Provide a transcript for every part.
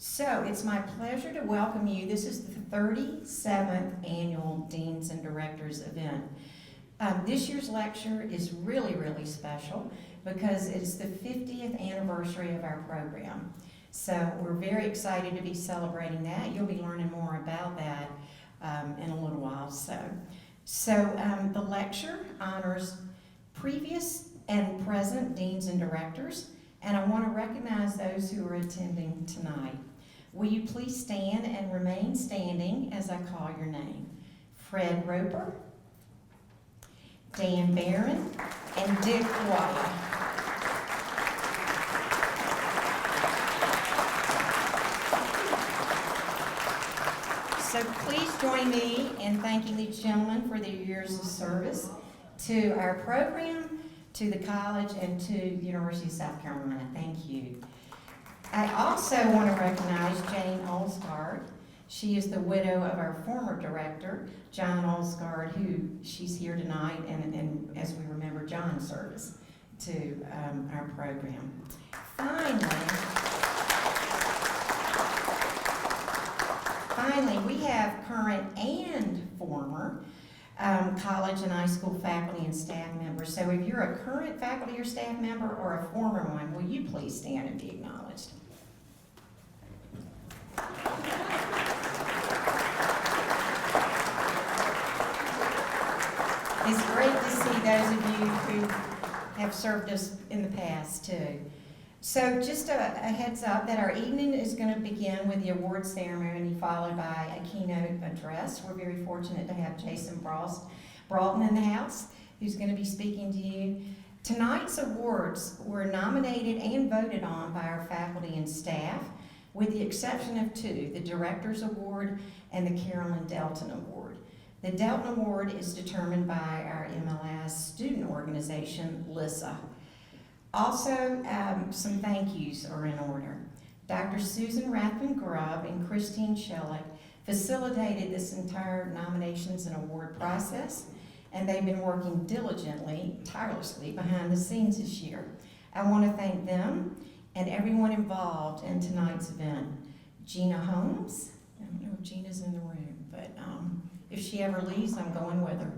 So it's my pleasure to welcome you. This is the 37th annual Deans and Directors event. This year's lecture is really, really special because it's the 50th anniversary of our program. So we're very excited to be celebrating that. You'll be learning more about that in a little while. So the lecture honors previous and present Deans and Directors, and I want to recognize those who are attending tonight. Will you please stand and remain standing as I call your name? Fred Roper, Dan Barron, and Dick White. So please join me in thanking these gentlemen for their years of service to our program, to the college, and to the University of South Carolina. Thank you. I also want to recognize Jane Olsgaard. She is the widow of our former director, John Olsgaard, who she's here tonight, and as we remember John's service to our program. Finally, we have current and former college and high school faculty and staff members. So if you're a current faculty or staff member or a former one, will you please stand and be acknowledged? It's great to see those of you who have served us in the past too. So just a heads up that our evening is going to begin with the award ceremony followed by a keynote address. We're very fortunate to have Jason Broughton in the house who's going to be speaking to you. Tonight's awards were nominated and voted on by our faculty and staff with the exception of two, the Director's Award and the Carolyn Delton Award. The Delton Award is determined by our MLS student organization, LISA. Also, some thank yous are in order. Dr. Susan Rathman-Grubb and Christine Schillick facilitated this entire nominations and award process, and they've been working diligently, tirelessly behind the scenes this year. I want to thank them and everyone involved in tonight's event. Gina Holmes, I don't know if Gina's in the room, but if she ever leaves, I'm going with her.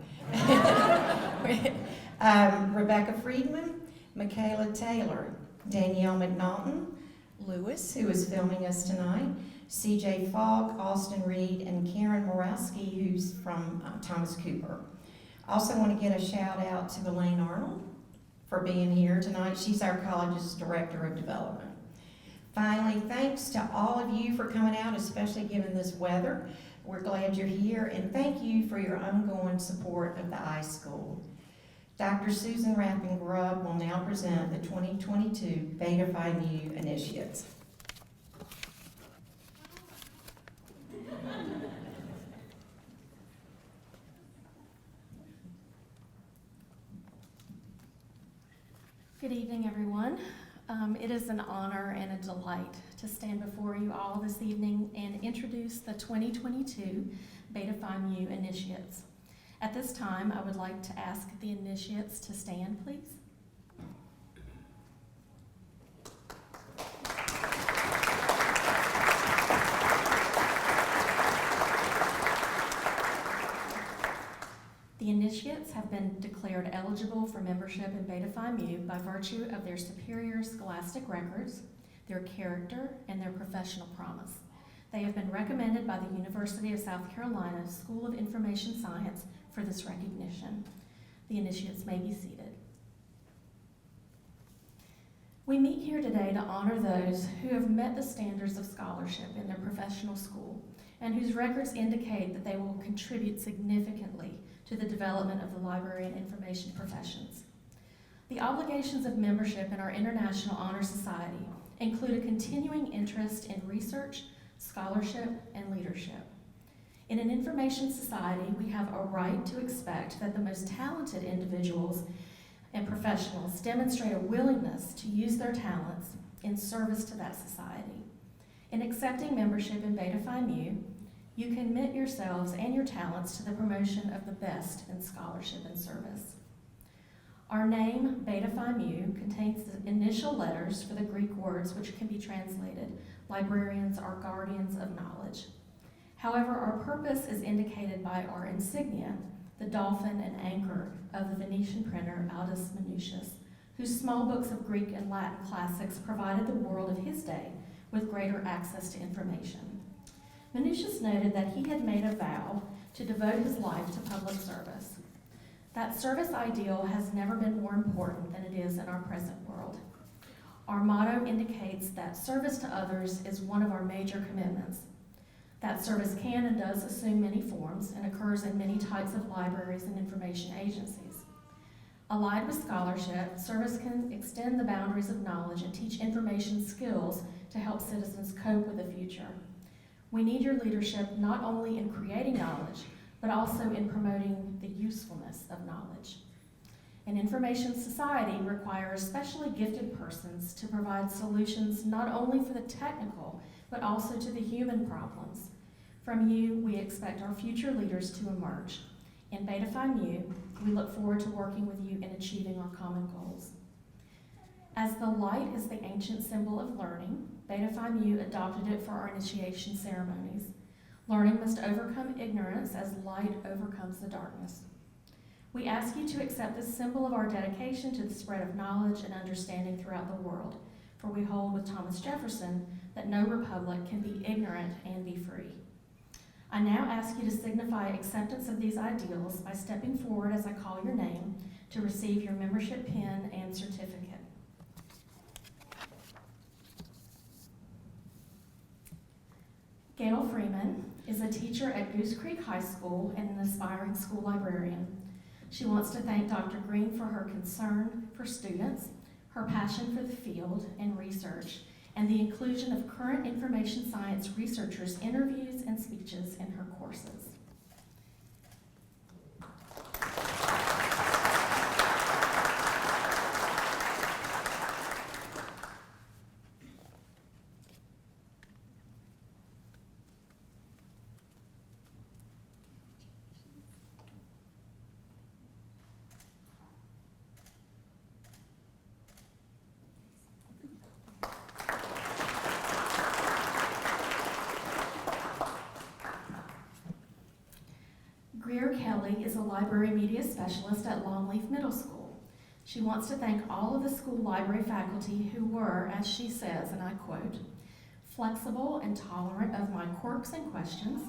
Rebecca Friedman, Michaela Taylor, Danielle McNaughton, Lewis, who is filming us tonight, CJ Falk, Austin Reed, and Karen Morawski, who's from Thomas Cooper. Also want to get a shout out to Elaine Arnold for being here tonight. She's our college's Director of Development. Finally, thanks to all of you for coming out, especially given this weather. We're glad you're here, and thank you for your ongoing support of the iSchool. Dr. Susan Rathman-Grubb will now present the 2022 Beta Phi Mu initiates. Good evening, everyone. It is an honor and a delight to stand before you all this evening and introduce the 2022 Beta Phi Mu initiates. At this time, I would like to ask the initiates to stand, please. The initiates have been declared eligible for membership in Beta Phi Mu by virtue of their superior scholastic records, their character, and their professional promise. They have been recommended by the University of South Carolina School of Information Science for this recognition. The initiates may be seated. We meet here today to honor those who have met the standards of scholarship in their professional school and whose records indicate that they will contribute significantly to the development of the library and information professions. The obligations of membership in our International Honor Society include a continuing interest in research, scholarship, and leadership. In an information society, we have a right to expect that the most talented individuals and professionals demonstrate a willingness to use their talents in service to that society. In accepting membership in Beta Phi Mu, you commit yourselves and your talents to the promotion of the best in scholarship and service. Our name, Beta Phi Mu, contains the initial letters for the Greek words which can be translated Librarians are guardians of knowledge. However, our purpose is indicated by our insignia, the dolphin and anchor of the Venetian printer Aldus Manutius, whose small books of Greek and Latin classics provided the world of his day with greater access to information. Manutius noted that he had made a vow to devote his life to public service. That service ideal has never been more important than it is in our present world. Our motto indicates that service to others is one of our major commitments. That service can and does assume many forms and occurs in many types of libraries and information agencies. Allied with scholarship, service can extend the boundaries of knowledge and teach information skills to help citizens cope with the future. We need your leadership not only in creating knowledge, but also in promoting the usefulness of knowledge. An information society requires specially gifted persons to provide solutions not only for the technical, but also to the human problems. From you, we expect our future leaders to emerge. In Beta Phi Mu, we look forward to working with you in achieving our common goals. As the light is the ancient symbol of learning, Beta Phi Mu adopted it for our initiation ceremonies. Learning must overcome ignorance as light overcomes the darkness. We ask you to accept this symbol of our dedication to the spread of knowledge and understanding throughout the world, for we hold with Thomas Jefferson that no republic can be ignorant and be free. I now ask you to signify acceptance of these ideals by stepping forward as I call your name to receive your membership pin and certificate. Gail Freeman is a teacher at Goose Creek High School and an aspiring school librarian. She wants to thank Dr. Green for her concern for students, her passion for the field and research, and the inclusion of current information science researchers' interviews and speeches in her courses. Greer Kelly is a library media specialist at Longleaf Middle School. She wants to thank all of the school library faculty who were, as she says, and I quote, flexible and tolerant of my quirks and questions,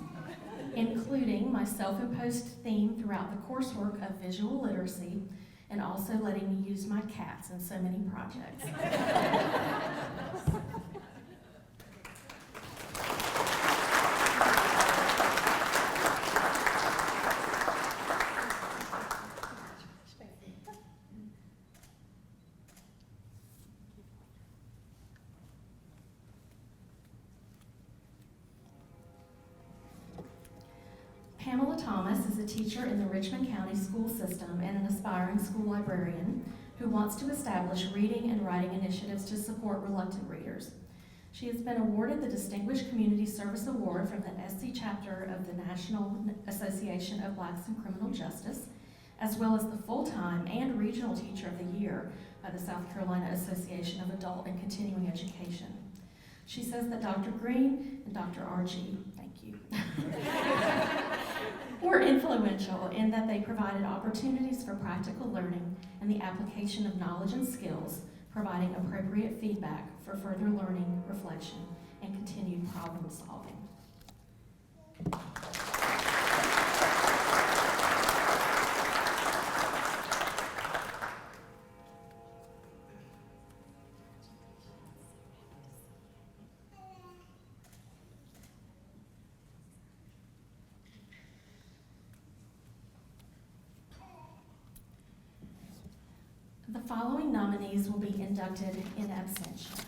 including my self-imposed theme throughout the coursework of visual literacy, and also letting me use my cats in so many projects. Pamela Thomas is a teacher in the Richmond County school system and an aspiring school librarian who wants to establish reading and writing initiatives to support reluctant readers. She has been awarded the Distinguished Community Service Award from the SC chapter of the National Association of Blacks in Criminal Justice, as well as the full-time and regional teacher of the year by the South Carolina Association of Adult and Continuing Education. She says that Dr. Green and Dr. R.G., thank you, were influential in that they provided opportunities for practical learning and the application of knowledge and skills, providing appropriate feedback for further learning, reflection, and continued problem solving. The following nominees will be inducted in absentia.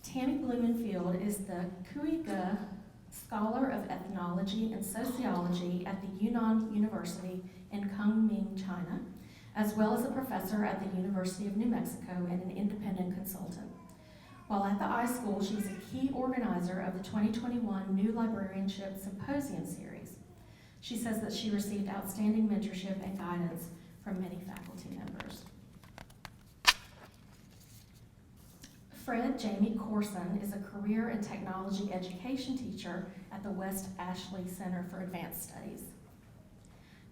Tammy Blumenfield is the Kuiga Scholar of Ethnology and Sociology at the Yunnan University in Kunming, China, as well as a professor at the University of New Mexico and an independent consultant. While at the iSchool, she was a key organizer of the 2021 New Librarianship Symposium Series. She says that she received outstanding mentorship and guidance from many faculty members. Fred Jamie Corson is a career and technology education teacher at the West Ashley Center for Advanced Studies.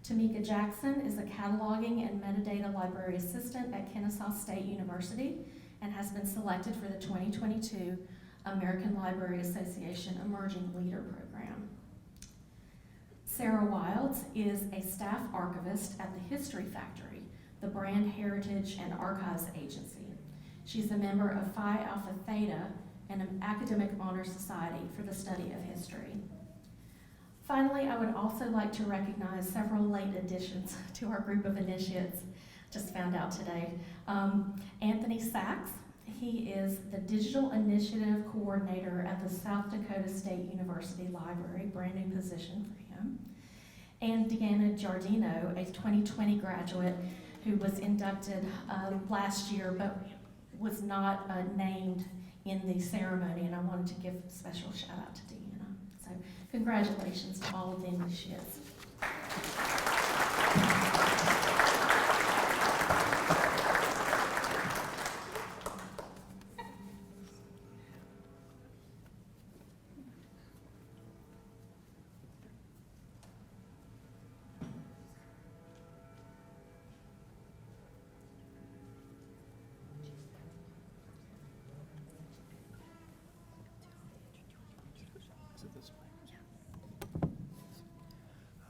Tamika Jackson is a cataloging and metadata library assistant at Kennesaw State University and has been selected for the 2022 American Library Association Emerging Leader Program. Sarah Wilde is a staff archivist at the History Factory, the Brand Heritage and Archives Agency. She's a member of Phi Alpha Theta and an academic honor society for the study of history. Finally, I would also like to recognize several late additions to our group of initiates, just found out today. Anthony Sachs, he is the Digital Initiative Coordinator at the South Dakota State University Library, brand new position for him. And Deanna Giardino, a 2020 graduate who was inducted last year, but was not named in the ceremony, and I wanted to give a special shout out to Deanna. So congratulations to all of the initiates.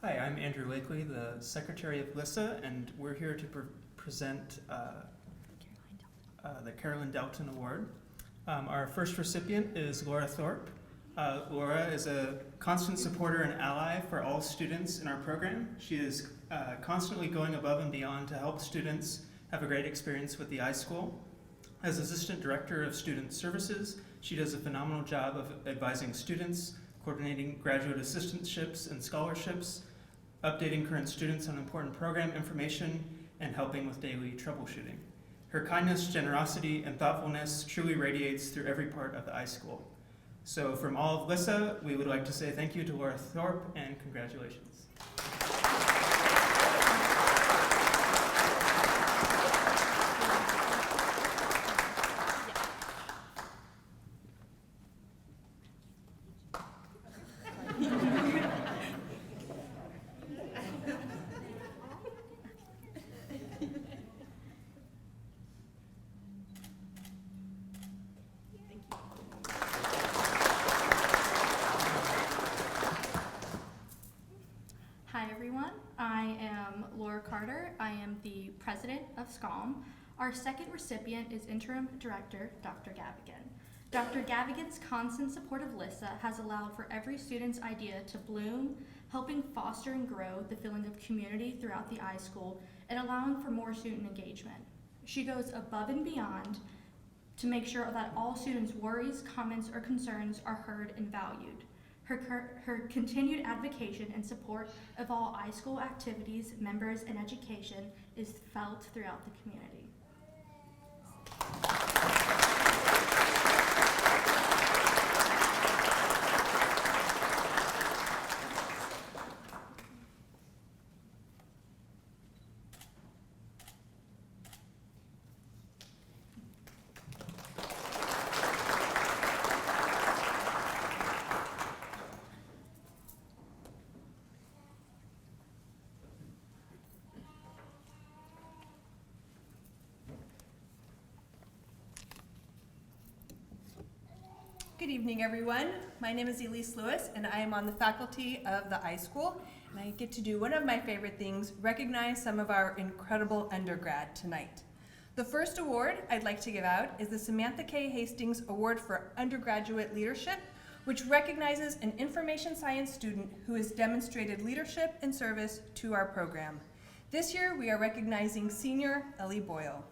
Hi, I'm Andrew Lakely, the Secretary of LISA, and we're here to present the Carolyn Dalton Award. Our first recipient is Laura Thorpe. Laura is a constant supporter and ally for all students in our program. She is constantly going above and beyond to help students have a great experience with the iSchool. As Assistant Director of Student Services, she does a phenomenal job of advising students, coordinating graduate assistantships and scholarships, updating current students on important program information, and helping with daily troubleshooting. Her kindness, generosity, and thoughtfulness truly radiates through every part of the iSchool. So from all of LISA, we would like to say thank you to Laura Thorpe and congratulations. I am the president of SCOM. Our second recipient is interim director, Dr. Gavigan. Dr. Gavigan's constant support of LISA has allowed for every student's idea to bloom, helping foster and grow the feeling of community throughout the iSchool and allowing for more student engagement. She goes above and beyond to make sure that all students' worries, comments, or concerns are heard and valued. Her continued advocacy and support of all iSchool activities, members, and education is felt throughout the community. Good evening, everyone. My name is Elise Lewis, and I am on the faculty of the iSchool, and I get to do one of my favorite things, recognize some of our incredible undergrad tonight. The first award I'd like to give out is the Samantha K. Hastings Award for Undergraduate Leadership, which recognizes an information science student who has demonstrated leadership and service to our program. This year, we are recognizing senior Ellie Boyle.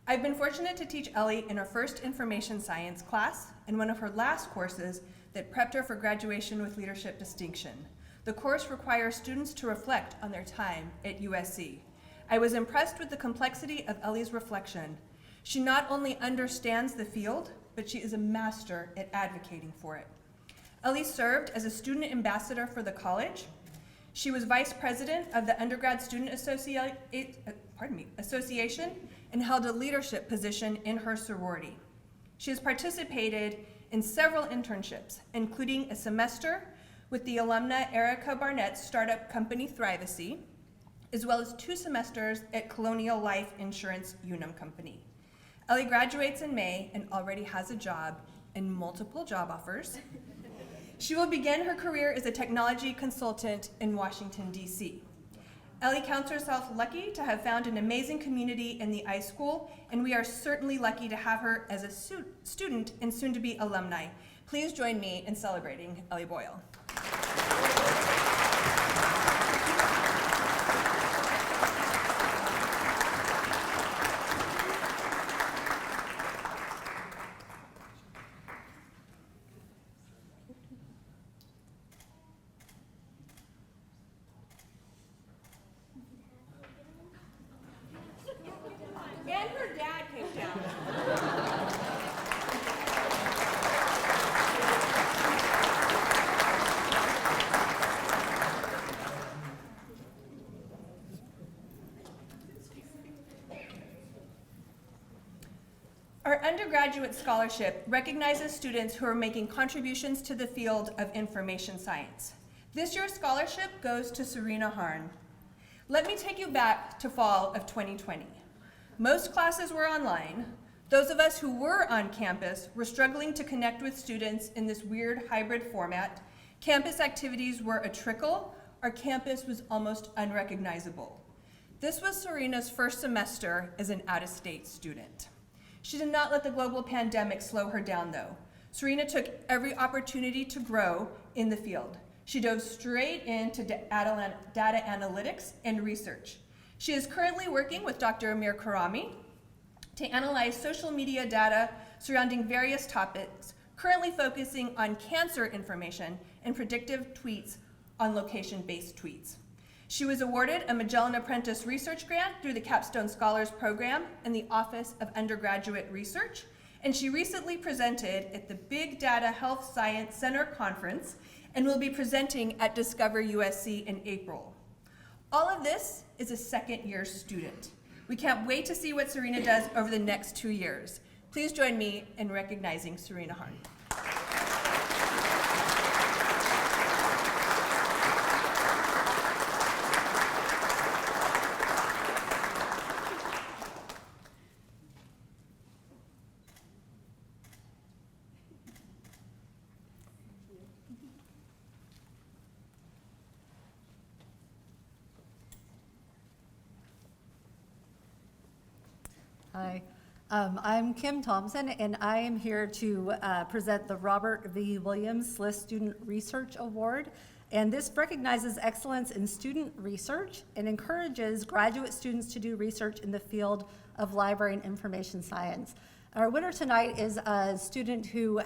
I've been fortunate to teach Ellie in her first information science class and one of her last courses that prepped her for graduation with leadership distinction. The course requires students to reflect on their time at USC. I was impressed with the complexity of Ellie's reflection. She not only understands the field, but she is a master at advocating for it. Ellie served as a student ambassador for the college. She was vice president of the Undergrad Student Association and held a leadership position in her sorority. She has participated in several internships, including a semester with the alumna Erica Barnett's startup company Thrivacy, as well as 2 semesters at Colonial Life Insurance Unum Company. Ellie graduates in May and already has a job and multiple job offers. She will begin her career as a technology consultant in Washington, D.C. Ellie counts herself lucky to have found an amazing community in the iSchool, and we are certainly lucky to have her as a student and soon-to-be alumni. Please join me in celebrating Ellie Boyle. And her dad came down. Our undergraduate scholarship recognizes students who are making contributions to the field of information science. This year's scholarship goes to Serena Harne. Let me take you back to fall of 2020. Most classes were online. Those of us who were on campus were struggling to connect with students in this weird hybrid format. Campus activities were a trickle. Our campus was almost unrecognizable. This was Serena's first semester as an out-of-state student. She did not let the global pandemic slow her down, though. Serena took every opportunity to grow in the field. She dove straight into data analytics and research. She is currently working with Dr. Amir Karami to analyze social media data surrounding various topics, currently focusing on cancer information and predictive tweets on location-based tweets. She was awarded a Magellan Apprentice Research Grant through the Capstone Scholars Program and the Office of Undergraduate Research, and she recently presented at the Big Data Health Science Center Conference and will be presenting at Discover USC in April. All of this is a second-year student. We can't wait to see what Serena does over the next 2 years. Please join me in recognizing Serena Harne. Hi, I'm Kim Thompson, and I am here to present the Robert V. Williams SLIS Student Research Award. And this recognizes excellence in student research and encourages graduate students to do research in the field of library and information science. Our winner tonight is a student who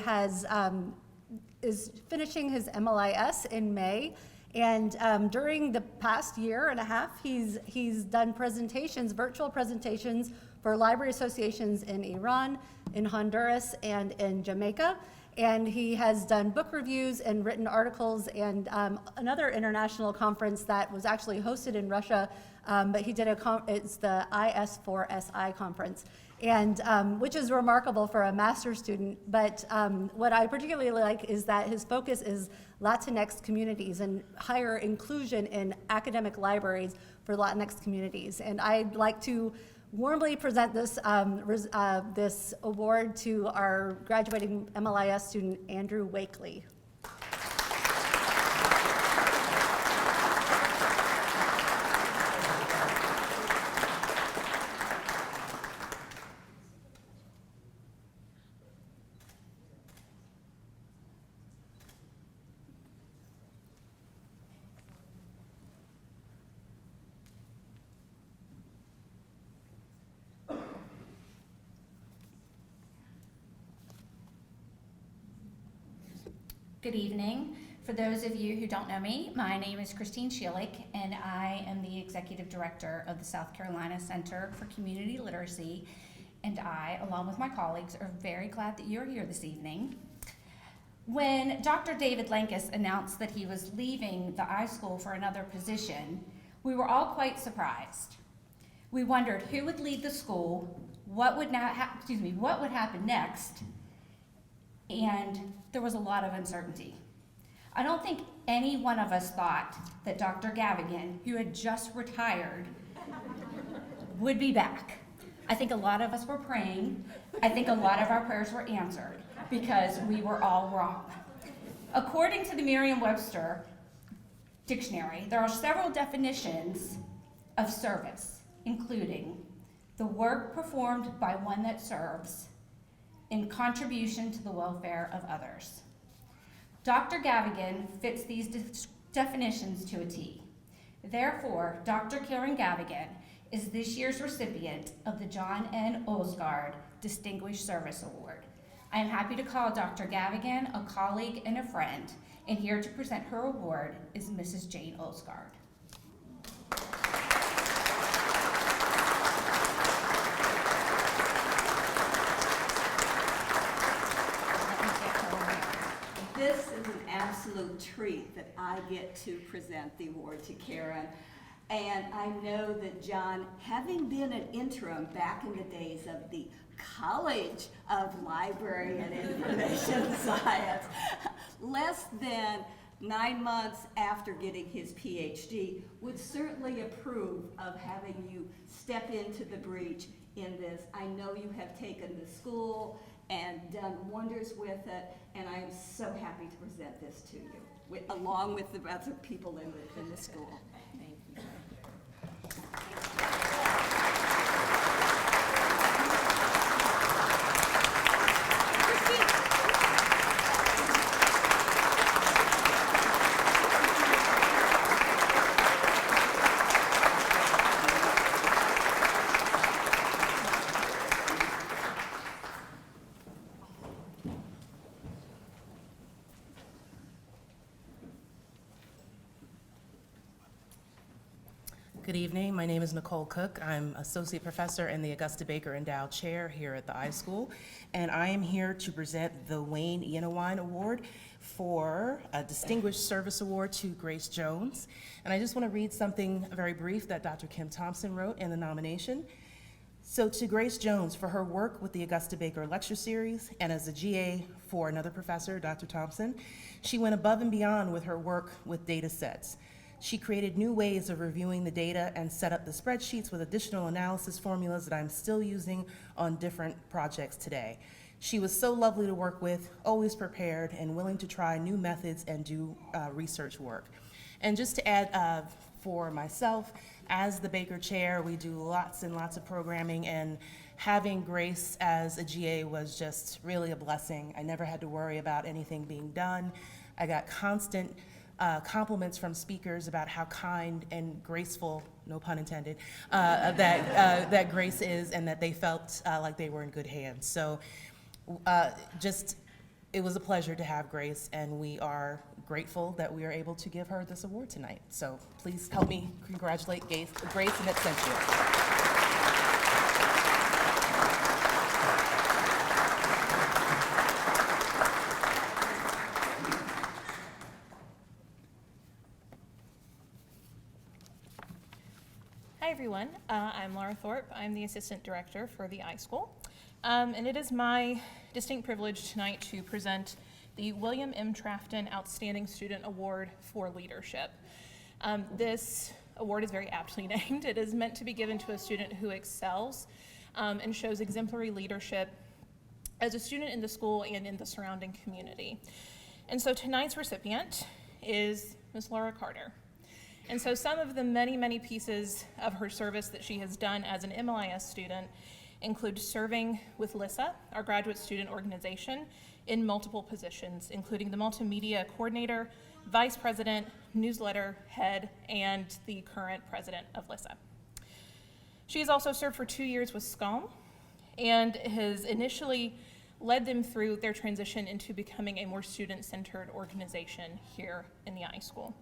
is finishing his MLIS in May. And during the past year and a half, he's done presentations, virtual presentations for library associations in Iran, in Honduras, and in Jamaica. And he has done book reviews and written articles, and another international conference that was actually hosted in Russia, but he did it's the IS4SI conference, and which is remarkable for a master's student. But what I particularly like is that his focus is Latinx communities and higher inclusion in academic libraries for Latinx communities. And I'd like to warmly present this this award to our graduating MLIS student, Andrew Wakely. Good evening. For those of you who don't know me, my name is Christine Schillick, and I am the Executive Director of the South Carolina Center for Community Literacy, and I, along with my colleagues, are very glad that you're here this evening. When Dr. David Lankus announced that he was leaving the iSchool for another position, we were all quite surprised. We wondered who would lead the school, what would happen next, and there was a lot of uncertainty. I don't think any one of us thought that Dr. Gavigan, who had just retired, would be back. I think a lot of us were praying. I think a lot of our prayers were answered because we were all wrong. According to the Merriam-Webster dictionary, there are several definitions of service, including the work performed by one that serves in contribution to the welfare of others. Dr. Gavigan fits these definitions to a T. Therefore, Dr. Karen Gavigan is this year's recipient of the John N. Olsgaard Distinguished Service Award. I am happy to call Dr. Gavigan a colleague and a friend, and here to present her award is Mrs. Jane Olsgaard. This is an absolute treat that I get to present the award to Karen. And I know that John, having been an interim back in the days of the College of Library and Information Science, less than 9 months after getting his PhD, would certainly approve of having you step into the breach in this. I know you have taken the school and done wonders with it, and I am so happy to present this to you, along with the other people in the school. Thank you. Good evening. My name is Nicole Cook. I'm Associate Professor in the Augusta Baker Endowed Chair here at the iSchool, and I am here to present the Wayne Ianawine Award for a Distinguished Service Award to Grace Jones. And I just want to read something very brief that Dr. Kim Thompson wrote in the nomination. So to Grace Jones for her work with the Augusta Baker Lecture Series and as a GA for another professor, Dr. Thompson, she went above and beyond with her work with data sets. She created new ways of reviewing the data and set up the spreadsheets with additional analysis formulas that I'm still using on different projects today. She was so lovely to work with, always prepared and willing to try new methods and do research work. And just to add for myself, as the Baker Chair, we do lots and lots of programming, and having Grace as a GA was just really a blessing. I never had to worry about anything being done. I got constant compliments from speakers about how kind and graceful, no pun intended, that Grace is, and that they felt like they were in good hands. So it was a pleasure to have Grace, and we are grateful that we are able to give her this award tonight. So please help me congratulate Grace in absentia. Hi everyone, I'm Laura Thorpe. I'm the Assistant Director for the iSchool. And it is my distinct privilege tonight to present the William M. Trafton Outstanding Student Award for Leadership. This award is very aptly named. It is meant to be given to a student who excels and shows exemplary leadership as a student in the school and in the surrounding community. And so tonight's recipient is Ms. Laura Carter. And so some of the many, many pieces of her service that she has done as an MLIS student include serving with LISA, our graduate student organization, in multiple positions, including the multimedia coordinator, vice president, newsletter head, and the current president of LISA. She has also served for 2 years with SCOM and has initially led them through their transition into becoming a more student-centered organization here in the iSchool.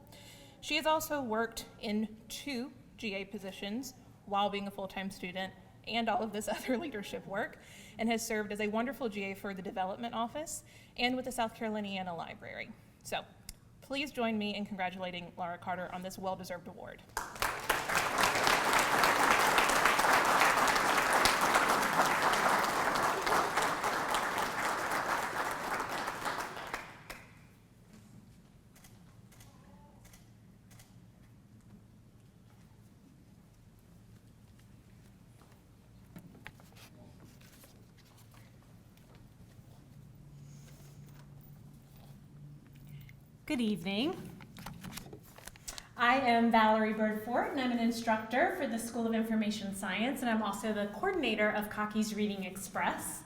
She has also worked in 2 GA positions while being a full-time student and all of this other leadership work, and has served as a wonderful GA for the Development Office and with the South Caroliniana Library. So please join me in congratulating Laura Carter on this well-deserved award. Good evening. I am Valerie Birdfort, and I'm an instructor for the School of Information Science, and I'm also the coordinator of Cocky's Reading Express.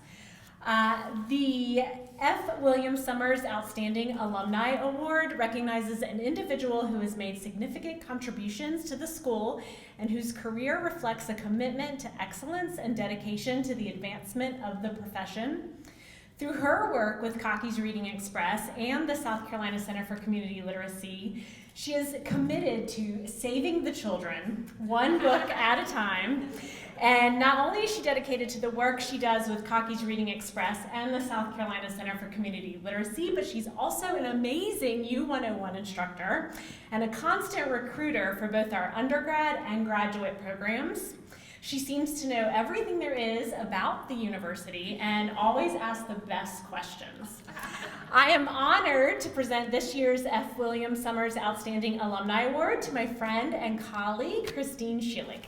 The F. William Summers Outstanding Alumni Award recognizes an individual who has made significant contributions to the school and whose career reflects a commitment to excellence and dedication to the advancement of the profession. Through her work with Cocky's Reading Express and the South Carolina Center for Community Literacy, she is committed to saving the children, one book at a time. And not only is she dedicated to the work she does with Cocky's Reading Express and the South Carolina Center for Community Literacy, but she's also an amazing U101 instructor and a constant recruiter for both our undergrad and graduate programs. She seems to know everything there is about the university and always asks the best questions. I am honored to present this year's F. William Summers Outstanding Alumni Award to my friend and colleague, Christine Schillig.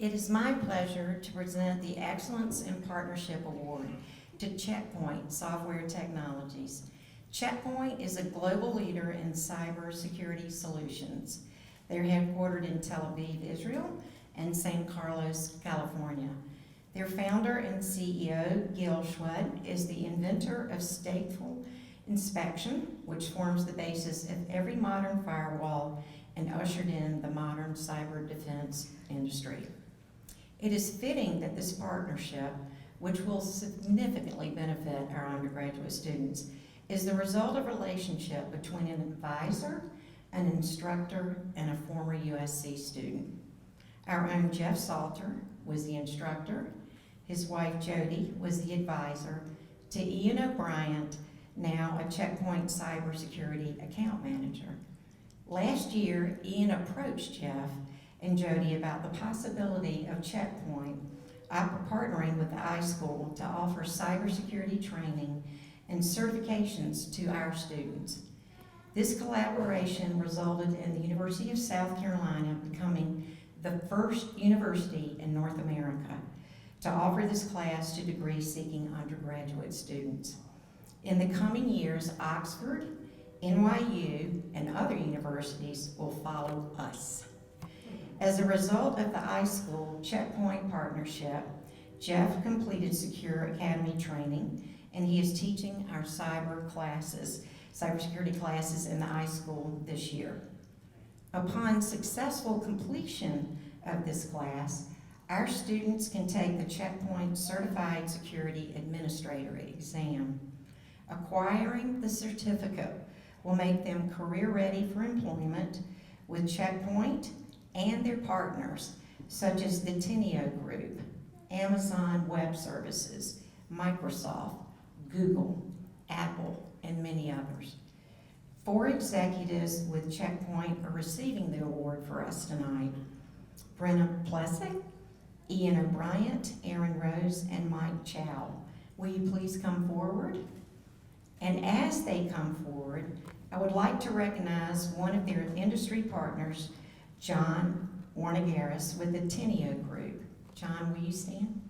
It is my pleasure to present the Excellence in Partnership Award to Checkpoint Software Technologies. Checkpoint is a global leader in cybersecurity solutions. They're headquartered in Tel Aviv, Israel, and San Carlos, California. Their founder and CEO, Gail Freeman, is the inventor of stateful inspection, which forms the basis of every modern firewall and ushered in the modern cyber defense industry. It is fitting that this partnership, which will significantly benefit our undergraduate students, is the result of a relationship between an advisor, an instructor, and a former USC student. Our own Jeff Salter was the instructor. His wife Jody was the advisor to Ian O'Brien, now a Checkpoint cybersecurity account manager. Last year, Ian approached Jeff and Jody about the possibility of Checkpoint partnering with the iSchool to offer cybersecurity training and certifications to our students. This collaboration resulted in the University of South Carolina becoming the first university in North America to offer this class to degree-seeking undergraduate students. In the coming years, Oxford, NYU, and other universities will follow us. As a result of the iSchool Checkpoint partnership, Jeff completed Secure Academy training, and he is teaching our cybersecurity classes in the iSchool this year. Upon successful completion of this class, our students can take the Checkpoint Certified Security Administrator exam. Acquiring the certificate will make them career-ready for employment with Checkpoint and their partners, such as the Teneo Group, Amazon Web Services, Microsoft, Google, Apple, and many others. 4 executives with Checkpoint are receiving the award for us tonight. Brenna Plessick, Ian O'Brien, Aaron Rose, and Mike Chow. Will you please come forward? And as they come forward, I would like to recognize one of their industry partners, John Warnagaris with the Teneo Group. John, will you stand?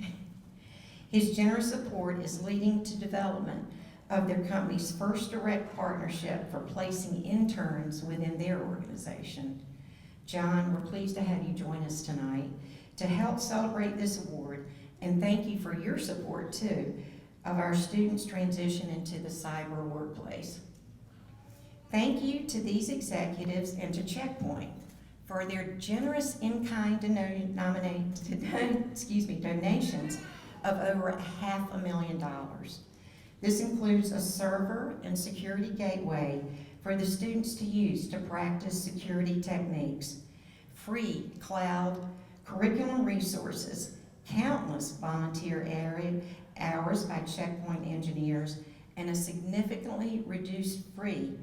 His generous support is leading to development of their company's first direct partnership for placing interns within their organization. John, we're pleased to have you join us tonight to help celebrate this award, and thank you for your support too of our students' transition into the cyber workplace. Thank you to these executives and to Checkpoint for their generous in-kind donations of over $500,000. This includes a server and security gateway for the students to use to practice security techniques, free cloud curriculum resources, countless volunteer hours by checkpoint engineers, and a significantly reduced fee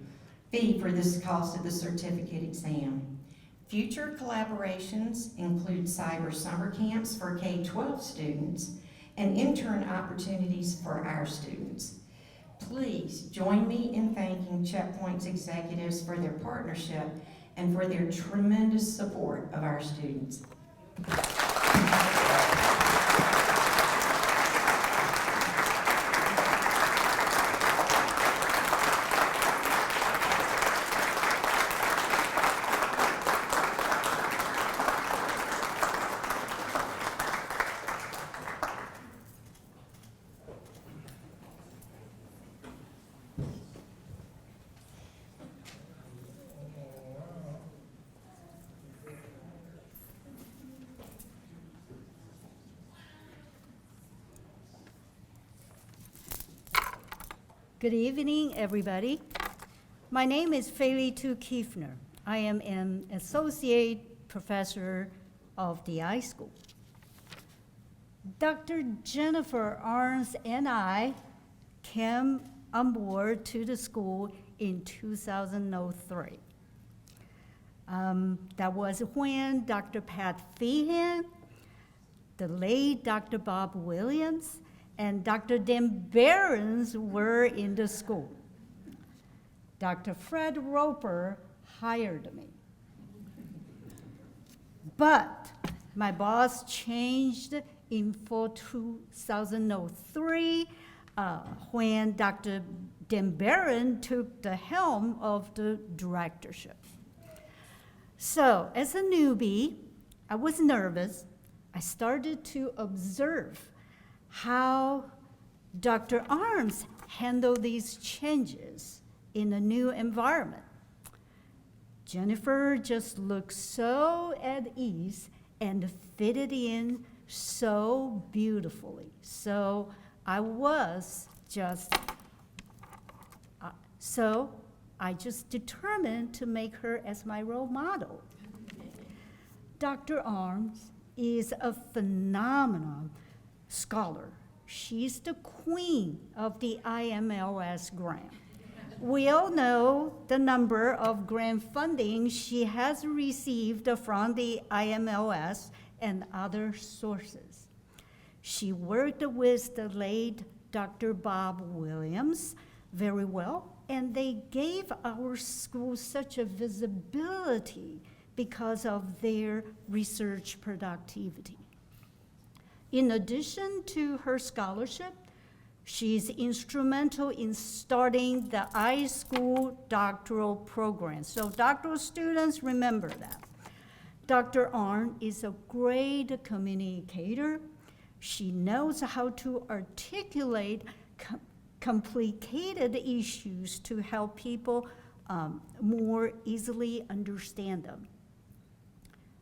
for this cost of the certificate exam. Future collaborations include cyber summer camps for K-12 students and intern opportunities for our students. Please join me in thanking Checkpoint's executives for their partnership and for their tremendous support of our students. Good evening, everybody. My name is Feli-Tu Kiefner. I am an associate professor of the high school. Dr. Jennifer Arns and I came on board to the school in 2003. That was when Dr. Pat Feehan, the late Dr. Bob Williams, and Dr. Dan Behrens were in the school. Dr. Fred Roper hired me. But my boss changed in fall 2003 when Dr. Dan Behrens took the helm of the directorship. So as a newbie, I was nervous. I started to observe how Dr. Arms handled these changes in a new environment. Jennifer just looked so at ease and fitted in so beautifully. So I just determined to make her as my role model. Dr. Arms is a phenomenal scholar. She's the queen of the IMLS grant. We all know the number of grant funding she has received from the IMLS and other sources. She worked with the late Dr. Bob Williams very well, and they gave our school such a visibility because of their research productivity. In addition to her scholarship, she's instrumental in starting the iSchool doctoral program. So doctoral students, remember that. Dr. Arn is a great communicator. She knows how to articulate complicated issues to help people more easily understand them.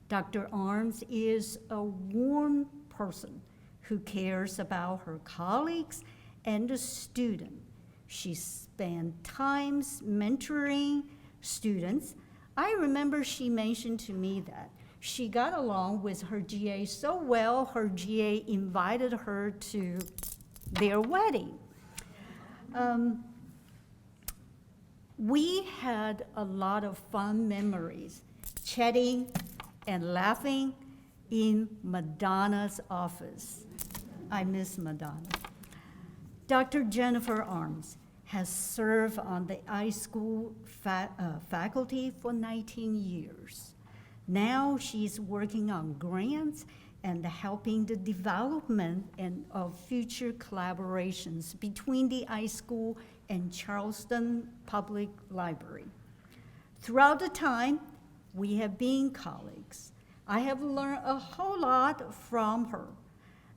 Dr. Arns is a warm person who cares about her colleagues and the student. She spent times mentoring students. I remember she mentioned to me that she got along with her GA so well, her GA invited her to their wedding. We had a lot of fun memories, chatting and laughing in Madonna's office. I miss Madonna. Dr. Jennifer Arms has served on the iSchool faculty for 19 years. Now she's working on grants and helping the development of future collaborations between the iSchool and Charleston Public Library. Throughout the time, we have been colleagues. I have learned a whole lot from her.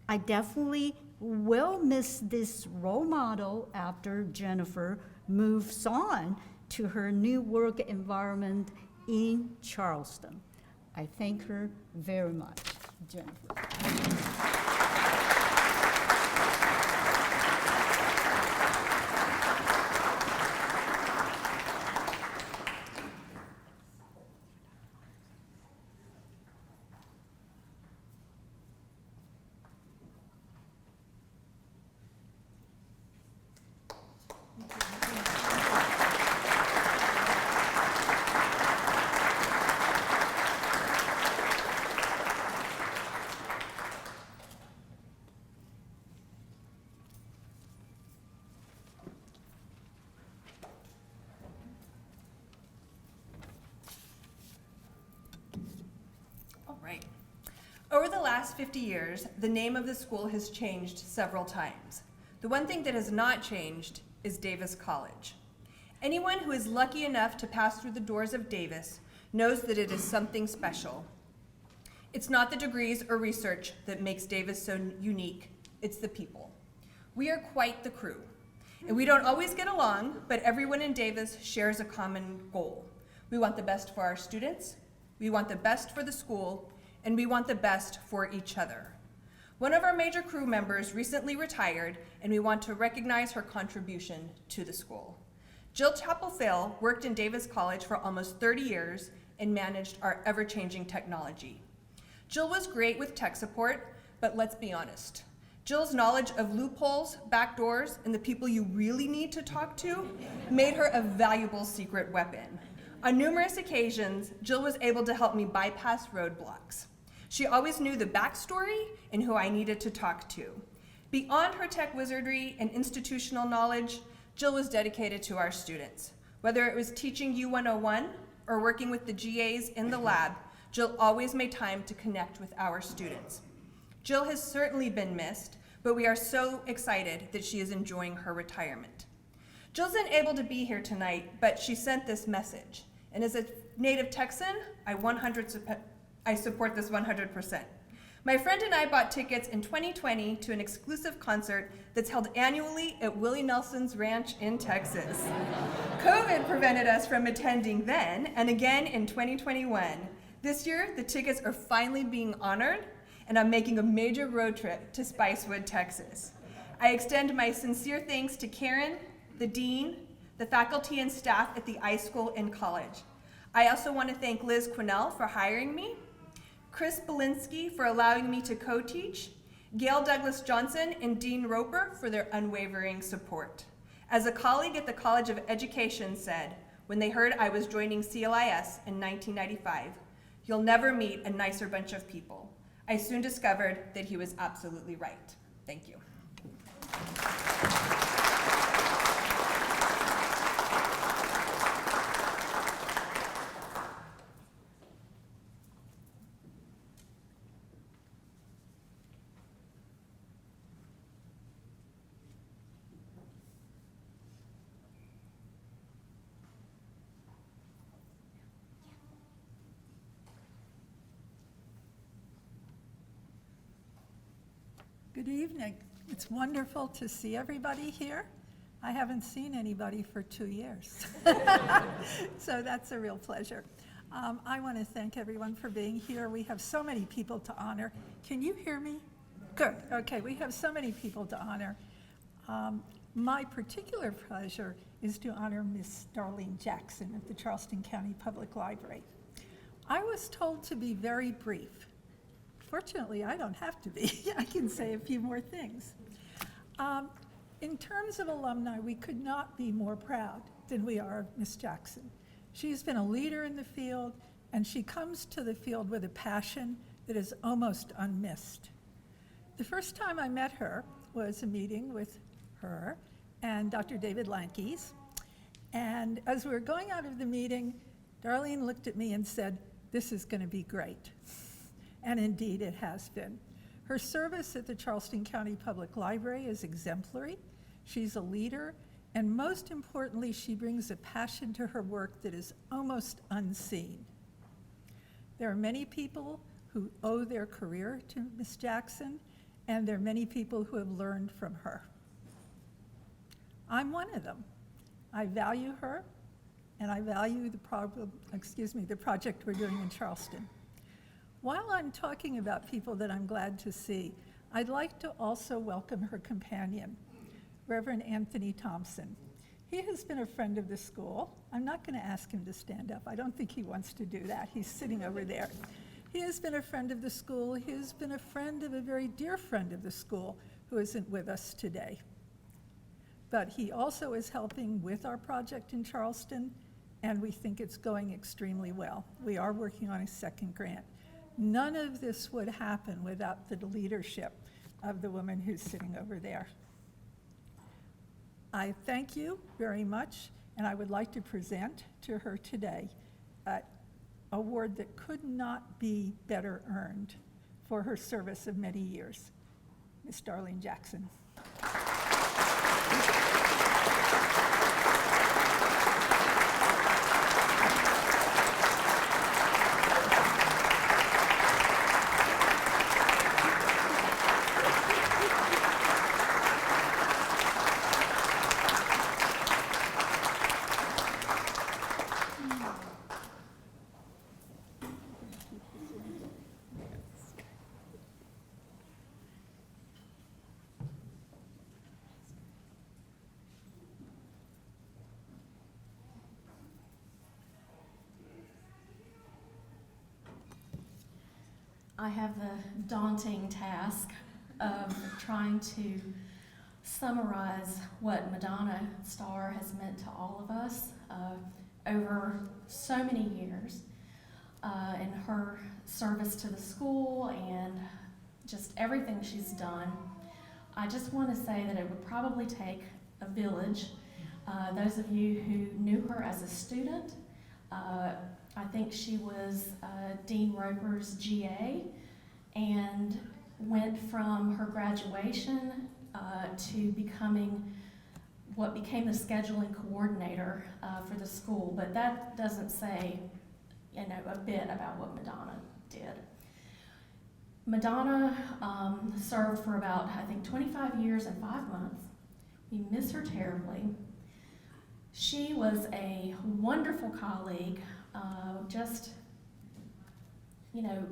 I definitely will miss this role model after Jennifer moves on to her new work environment in Charleston. I thank her very much, Jennifer. over the last 50 years, the name of the school has changed several times. The one thing that has not changed is Davis College. Anyone who is lucky enough to pass through the doors of Davis knows that it is something special. It's not the degrees or research that makes Davis so unique, it's the people. We are quite the crew, and we don't always get along, but everyone in Davis shares a common goal. We want the best for our students, we want the best for the school, and we want the best for each other. One of our major crew members recently retired, and we want to recognize her contribution to the school. Jill Chapelfell worked in Davis College for almost 30 years and managed our ever-changing technology. Jill was great with tech support, but let's be honest. Jill's knowledge of loopholes, backdoors, and the people you really need to talk to made her a valuable secret weapon. On numerous occasions, Jill was able to help me bypass roadblocks. She always knew the backstory and who I needed to talk to. Beyond her tech wizardry and institutional knowledge, Jill was dedicated to our students. Whether it was teaching U101 or working with the GAs in the lab, Jill always made time to connect with our students. Jill has certainly been missed, but we are so excited that she is enjoying her retirement. Jill's unable to be here tonight, but she sent this message. And as a native Texan, I support this 100%. My friend and I bought tickets in 2020 to an exclusive concert that's held annually at Willie Nelson's Ranch in Texas. COVID prevented us from attending then, and again in 2021. This year, the tickets are finally being honored, and I'm making a major road trip to Spicewood, Texas. I extend my sincere thanks to Karen, the dean, the faculty and staff at the iSchool and college. I also want to thank Liz Quinnell for hiring me, Chris Belinsky for allowing me to co-teach, Gail Douglas Johnson and Dean Roper for their unwavering support. As a colleague at the College of Education said, when they heard I was joining CLIS in 1995, "You'll never meet a nicer bunch of people." I soon discovered that he was absolutely right. Thank you. Good evening. It's wonderful to see everybody here. I haven't seen anybody for 2 years. So that's a real pleasure. I want to thank everyone for being here. We have so many people to honor. Can you hear me? Good. Okay, we have so many people to honor. My particular pleasure is to honor Miss Darlene Jackson at the Charleston County Public Library. I was told to be very brief. Fortunately, I don't have to be. I can say a few more things. In terms of alumni, we could not be more proud than we are of Miss Jackson. She's been a leader in the field, and she comes to the field with a passion that is almost unmissed. The first time I met her was a meeting with her and Dr. David Lankes. And as we were going out of the meeting, Darlene looked at me and said, "This is going to be great." And indeed, it has been. Her service at the Charleston County Public Library is exemplary. She's a leader, and most importantly, she brings a passion to her work that is almost unseen. There are many people who owe their career to Miss Jackson, and there are many people who have learned from her. I'm one of them. I value her, and I value the project we're doing in Charleston. While I'm talking about people that I'm glad to see, I'd like to also welcome her companion, Reverend Anthony Thompson. He has been a friend of the school. I'm not going to ask him to stand up. I don't think he wants to do that. He's sitting over there. He has been a friend of the school. He has been a friend of a very dear friend of the school who isn't with us today. But he also is helping with our project in Charleston, and we think it's going extremely well. We are working on a second grant. None of this would happen without the leadership of the woman who's sitting over there. I thank you very much, and I would like to present to her today an award that could not be better earned for her service of many years. Miss Darlene Jackson. I have the daunting task of trying to summarize what Madonna Starr has meant to all of us over so many years in her service to the school and just everything she's done. I just want to say that it would probably take a village. Those of you who knew her as a student, I think she was Dean Roper's GA and went from her graduation to becoming what became the scheduling coordinator for the school. But that doesn't say, a bit about what Madonna did. Madonna served for about, I think, 25 years and 5 months. We miss her terribly. She was a wonderful colleague.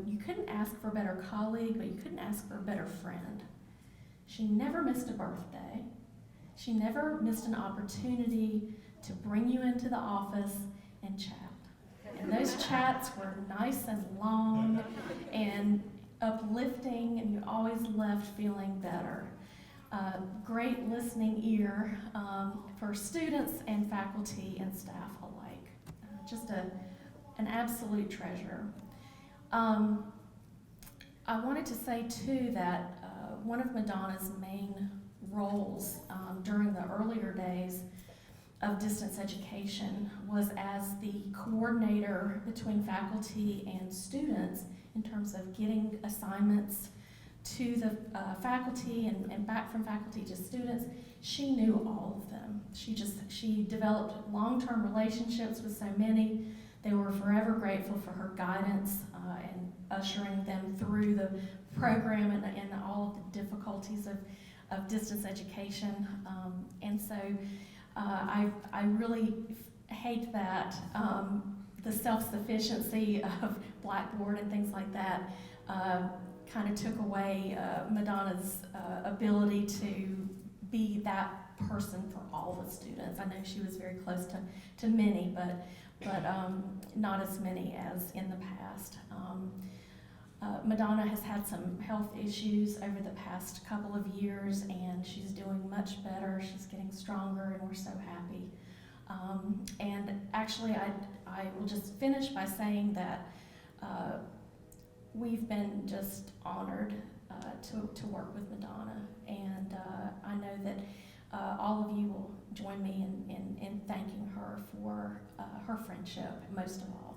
You couldn't ask for a better colleague, but you couldn't ask for a better friend. She never missed a birthday. She never missed an opportunity to bring you into the office and chat. And those chats were nice and long and uplifting, and you always left feeling better. Great listening ear for students and faculty and staff alike. Just an absolute treasure. I wanted to say too that one of Madonna's main roles during the earlier days of distance education was as the coordinator between faculty and students in terms of getting assignments to the faculty and back from faculty to students. She knew all of them. She developed long-term relationships with so many. They were forever grateful for her guidance and ushering them through the program and all of the difficulties of distance education. And so I really hate that the self-sufficiency of Blackboard and things like that kind of took away Madonna's ability to be that person for all the students. I know she was very close to many, but not as many as in the past. Madonna has had some health issues over the past couple of years, and she's doing much better. She's getting stronger, and we're so happy. And actually, I will just finish by saying that we've been just honored to work with Madonna, and I know that all of you will join me in thanking her for her friendship, most of all.